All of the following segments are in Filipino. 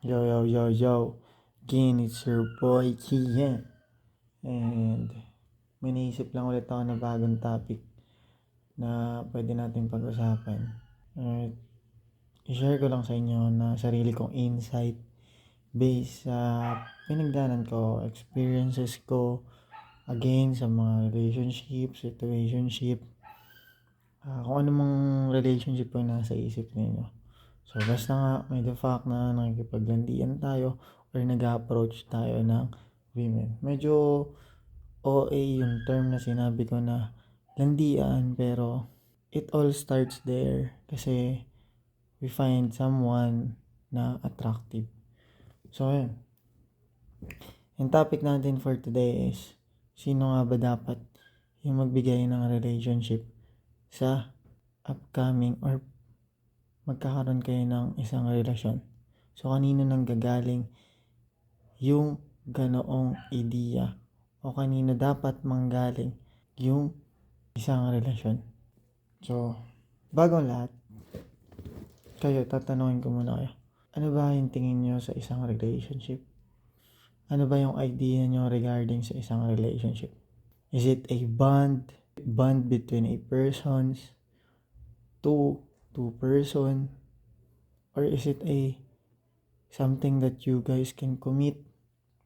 Yo, yo, yo, yo. Again, it's your boy, Kian. And may naisip lang ulit ako na bagong topic na pwede natin pag-usapan. At i-share ko lang sa inyo na sarili kong insight based sa pinagdaanan ko, experiences ko, again, sa mga relationship, situationship, kung ano mang relationship po yung nasa isip ninyo. So, basta nga, may the fact na nakikipaglandian tayo or nag-approach tayo ng women. Medyo OA yung term na sinabi ko na landian, pero it all starts there kasi we find someone na attractive. So, yun. Yung topic natin for today is sino nga ba dapat yung magbigay ng relationship sa upcoming or magkakaroon kayo ng isang relasyon. So, kanino nang gagaling yung ganoong ideya o kanino dapat manggaling yung isang relasyon. So, bago ang lahat, tatanungin ko muna kayo. Ano ba yung tingin nyo sa isang relationship? Ano ba yung idea nyo regarding sa isang relationship? Is it a bond between a persons, two person, or is it a something that you guys can commit?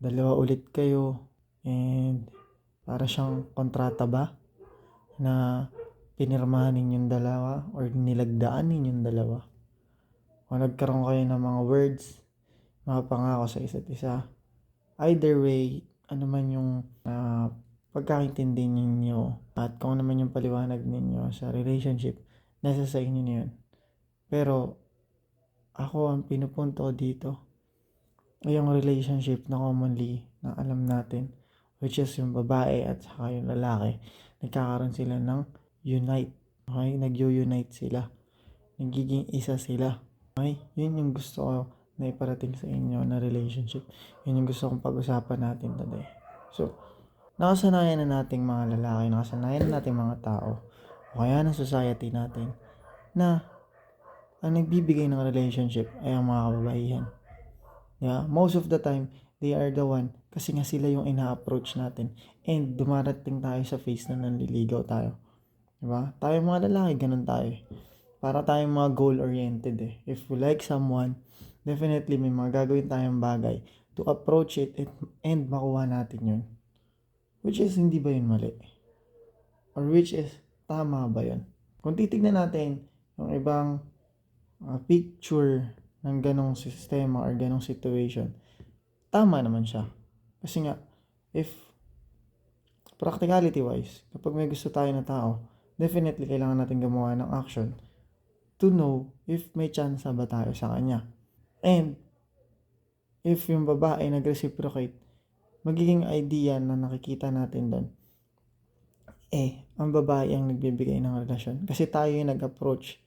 Dalawa ulit kayo and para siyang kontrata ba na pinirmahan ninyong dalawa or nilagdaan ninyong dalawa? O nagkaroon kayo ng mga words, mga pangako sa isa't isa. Either way, ano man yung pagkakaintindi ninyo at kung ano man yung paliwanag ninyo sa relationship, nasa sa inyo na yun. Pero ako ang pinupunto ko dito ay yung relationship na commonly na alam natin, which is yung babae at saka yung lalaki, nagkakaroon sila ng unite. Okay? Nag-unite sila. Nagiging isa sila. Okay? Yun yung gusto ko na iparating sa inyo na relationship. Yun yung gusto kong pag-usapan natin today. So, nakasanayan na nating mga lalaki, nakasanayan na nating mga tao, o kaya ng society natin, na ang nagbibigay ng relationship ay ang mga kababaihan. Yeah, most of the time, they are the one kasi nga sila yung ina-approach natin and dumarating tayo sa phase na nanliligaw tayo. Diba? Tayo mga lalaki, ganun tayo. Para tayong mga goal-oriented eh. If we like someone, definitely may mga gagawin tayong bagay to approach it and makuha natin yun. Which is, hindi ba yun mali? Or which is, tama ba yun? Kung titignan natin yung ibang picture ng ganong sistema or ganong situation, tama naman siya. Kasi nga, if practicality wise, kapag may gusto tayo na tao, definitely kailangan natin gumawa ng action to know if may chance ba tayo sa kanya. And if yung babae nag-reciprocate, magiging idea na nakikita natin doon, ang babae ang nagbibigay ng relasyon. Kasi tayo yung nag-approach.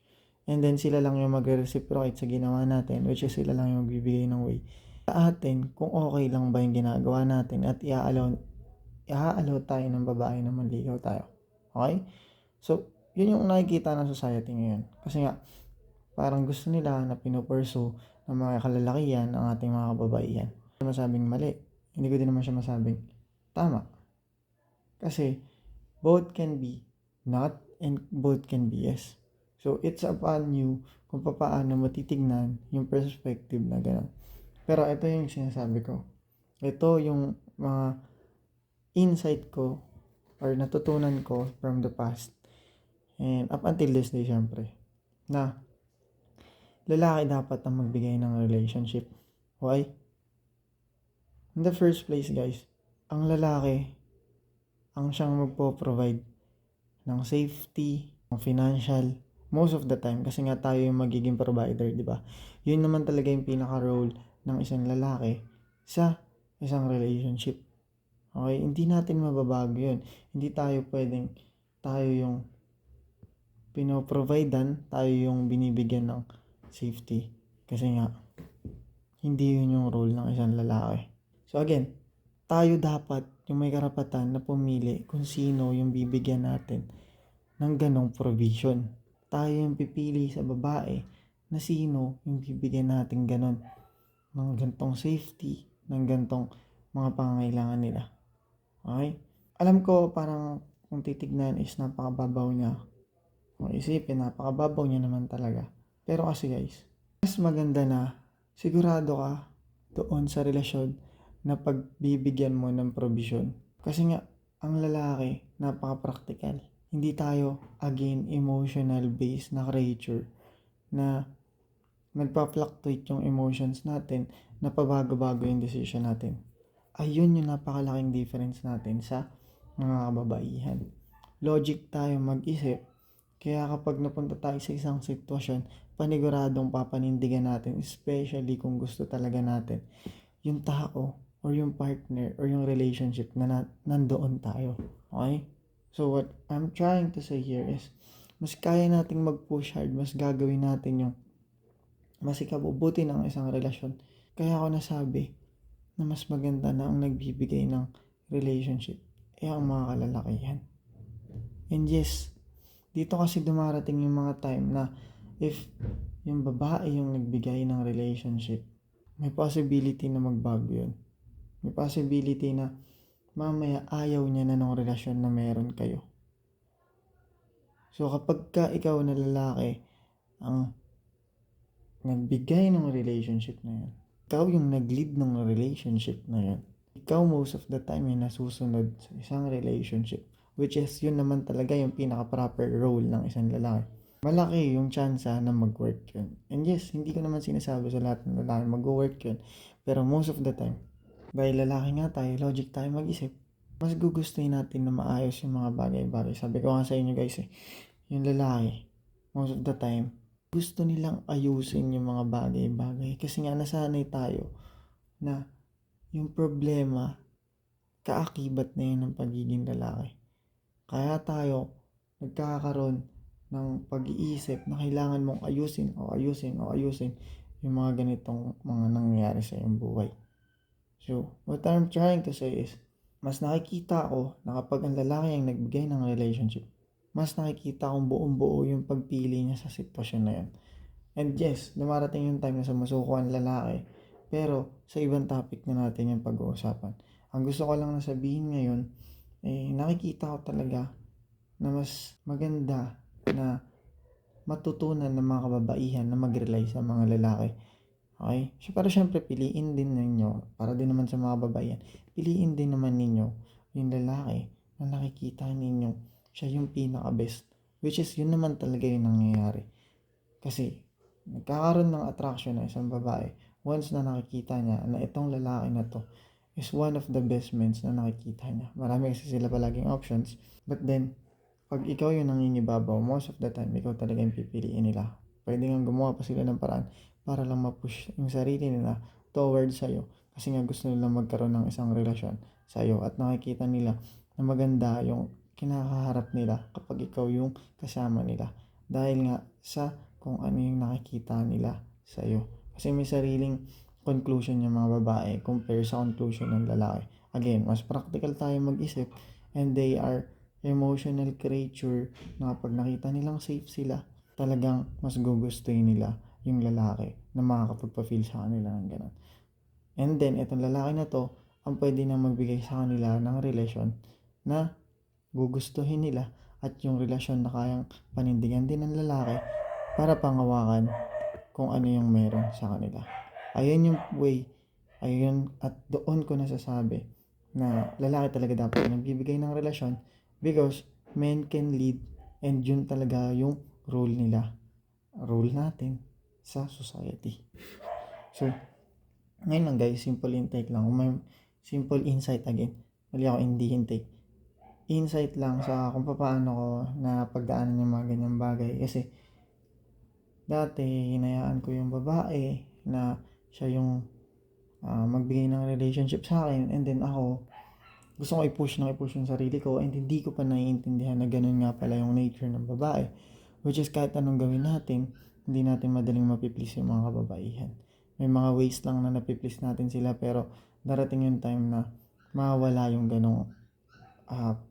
And then sila lang yung mag-reciprocate sa ginawa natin, which is sila lang yung magbibigay ng way. Sa atin, kung okay lang ba yung ginagawa natin at i-allow tayo ng babae na manligaw tayo. Okay? So, yun yung nakikita ng society ngayon. Kasi nga, parang gusto nila na pinupursue ng mga kalalakihan ang ating mga kababaihan. Hindi ko masabing mali. Hindi ko din naman siya masabing tama. Kasi, both can be not and both can be yes. So, it's upon you kung paano matitignan yung perspective na gano'n. Pero ito yung sinasabi ko. Ito yung mga insight ko or natutunan ko from the past and up until this day syempre, na lalaki dapat ang magbigay ng relationship. Why? In the first place guys, ang lalaki ang siyang magpo-provide ng safety, ng financial, most of the time kasi nga tayo yung magiging provider, di ba? Yun naman talaga yung pinaka-role ng isang lalaki sa isang relationship. Okay? Hindi natin mababago yun. Hindi tayo pwedeng tayo yung pinoprovidean, tayo yung binibigyan ng safety. Kasi nga, hindi yun yung role ng isang lalaki. So again, tayo dapat yung may karapatan na pumili kung sino yung bibigyan natin ng ganong provision. Tayo yung pipili sa babae na sino yung bibigyan natin ganon. ng gantong safety, ng gantong mga pangangailangan nila. Okay? Alam ko parang kung titignan is napakababaw niya. Kung isipin, napakababaw niya naman talaga. Pero kasi guys, mas maganda na sigurado ka doon sa relasyon na pagbibigyan mo ng provision. Kasi nga, ang lalaki, napaka-practical. Hindi tayo, again, emotional based na creature na nagpa-fluctuate yung emotions natin, na pabago-bago yung decision natin. Ayun yung napakalaking difference natin sa mga kababaihan. Logic tayo mag-isip, kaya kapag napunta tayo sa isang sitwasyon, paniguradong papanindigan natin, especially kung gusto talaga natin yung tao or yung partner or yung relationship na nandoon tayo. Okay? So what I'm trying to say here is, mas kaya nating mag-push hard, mas gagawin natin yung mas ikabubuti ng isang relasyon. Kaya ako nasabi na mas maganda na ang nagbibigay ng relationship ay ang mga kalalakihan. And yes, dito kasi dumarating yung mga time na if yung babae yung nagbigay ng relationship, may possibility na magbago yun. May possibility na mamaya ayaw niya na ng relasyon na meron kayo. So kapag ka ikaw na lalaki ang nagbigay ng relationship na yan, ikaw yung nag-lead ng relationship na yan, ikaw most of the time yung nasusunod sa isang relationship, which is yun naman talaga yung pinaka-proper role ng isang lalaki. Malaki yung chance na mag-work yun. And yes, hindi ko naman sinasabi sa lahat ng lalaki mag-work yun. Pero most of the time, dahil lalaki nga tayo, logic tayo mag-isip, mas gugustuhin natin na maayos yung mga bagay-bagay. Sabi ko nga sa inyo guys yung lalaki, most of the time, gusto nilang ayusin yung mga bagay-bagay. Kasi nga nasanay tayo na yung problema, kaakibat na yun ng pagiging lalaki. Kaya tayo nagkakaroon ng pag-iisip na kailangan mong ayusin yung mga ganitong mga nangyayari sa iyong buhay. So, what I'm trying to say is, mas nakikita ko na kapag ang lalaki ang nagbigay ng relationship, mas nakikita kong buong-buo yung pagpili niya sa sitwasyon na yan. And yes, dumarating yung time na sumusuko ang lalaki, pero sa ibang topic na natin yung pag-uusapan. Ang gusto ko lang na sabihin ngayon, nakikita ko talaga na mas maganda na matutunan ng mga kababaihan na mag-rely sa mga lalaki. Okay? So, para syempre, piliin din ninyo, para din naman sa mga kababaihan, piliin din naman ninyo yung lalaki na nakikita ninyo siya yung pinaka-best. Which is, yun naman talaga yung nangyayari. Kasi, nagkakaroon ng attraction ng isang babae once na nakikita niya na itong lalaki na to is one of the best men na nakikita niya. Marami kasi sila palaging options. But then, pag ikaw yung nangingibabaw, most of the time, ikaw talaga yung pipiliin nila. Pwede nga gumawa pa sila ng paraan para lang ma-push yung sarili nila towards sa'yo. Kasi nga gusto nila magkaroon ng isang relasyon sa'yo at nakikita nila na maganda yung kinakaharap nila kapag ikaw yung kasama nila. Dahil nga sa kung ano yung nakikita nila sa'yo. Kasi may sariling conclusion yung mga babae compare sa conclusion ng lalaki. Again, mas practical tayo mag-isip and they are emotional creature na kapag nakita nilang safe sila, talagang mas gugustuhin nila yung lalaki na makakapagpa-feel sa kanila ng ganun. And then, itong lalaki na to, ang pwede na magbigay sa kanila ng relasyon na gugustuhin nila at yung relasyon na kayang panindigan din ng lalaki para pangawakan kung ano yung meron sa kanila. Ayun yung way, ayun at doon ko nasasabi na lalaki talaga dapat nagbibigay ng relasyon because men can lead and yun talaga yung role nila. Role natin sa society. So, ngayon lang guys, simple intake lang. May simple insight again. Mali ako, hindi intake. Insight lang sa kung paano ko na pagdaanan yung mga ganyang bagay. Kasi, dati, hinayaan ko yung babae na siya yung magbigay ng relationship sa akin. And then ako, gusto ko i-push yung sarili ko. And hindi ko pa naiintindihan na ganun nga pala yung nature ng babae. Which is kahit anong gawin natin, hindi natin madaling mapiplease yung mga kababaihan. May mga ways lang na napiplease natin sila pero darating yung time na mawala yung ganong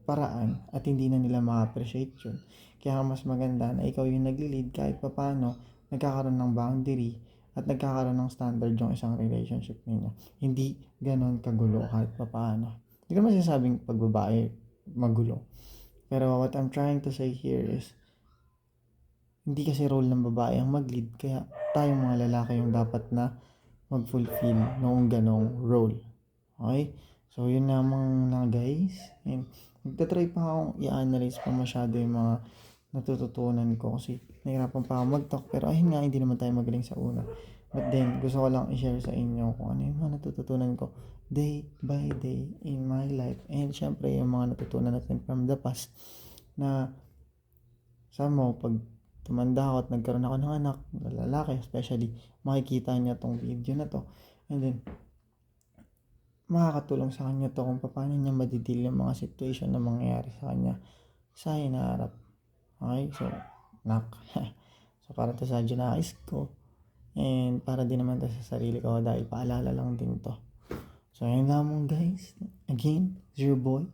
paraan at hindi na nila ma-appreciate yun. Kaya mas maganda na ikaw yung nagli-lead kahit papano, nagkakaroon ng boundary at nagkakaroon ng standard yung isang relationship ninyo. Hindi ganon kagulo kahit papaano. Hindi ko naman sinasabing pag babae magulo. Pero what I'm trying to say here is, hindi kasi role ng babae ang mag-lead, kaya tayong mga lalaki yung dapat na mag-fulfill noong ganong role. Okay? So, yun lamang na guys. And magta-try pa akong i-analyze pa masyado yung mga natututunan ko kasi nahirapan pa ako mag-talk, pero ayun nga, hindi naman tayo magaling sa una. But then, gusto ko lang i-share sa inyo kung ano yung mga natututunan ko day by day in my life. And syempre, yung mga natutunan natin from the past na sa mo, pag tumanda ako at nagkaroon ako ng anak, na lalaki especially, makikita niya tong video na to. And then, makakatulong sa kanya to kung paano niya madidil yung mga situation na mangyayari sa kanya sa hinaharap. Okay? So, so, para to sa junais ko. And para din naman to sa sarili ko dahil paalala lang din to. So, ayun lamang guys. Again, it's your boy,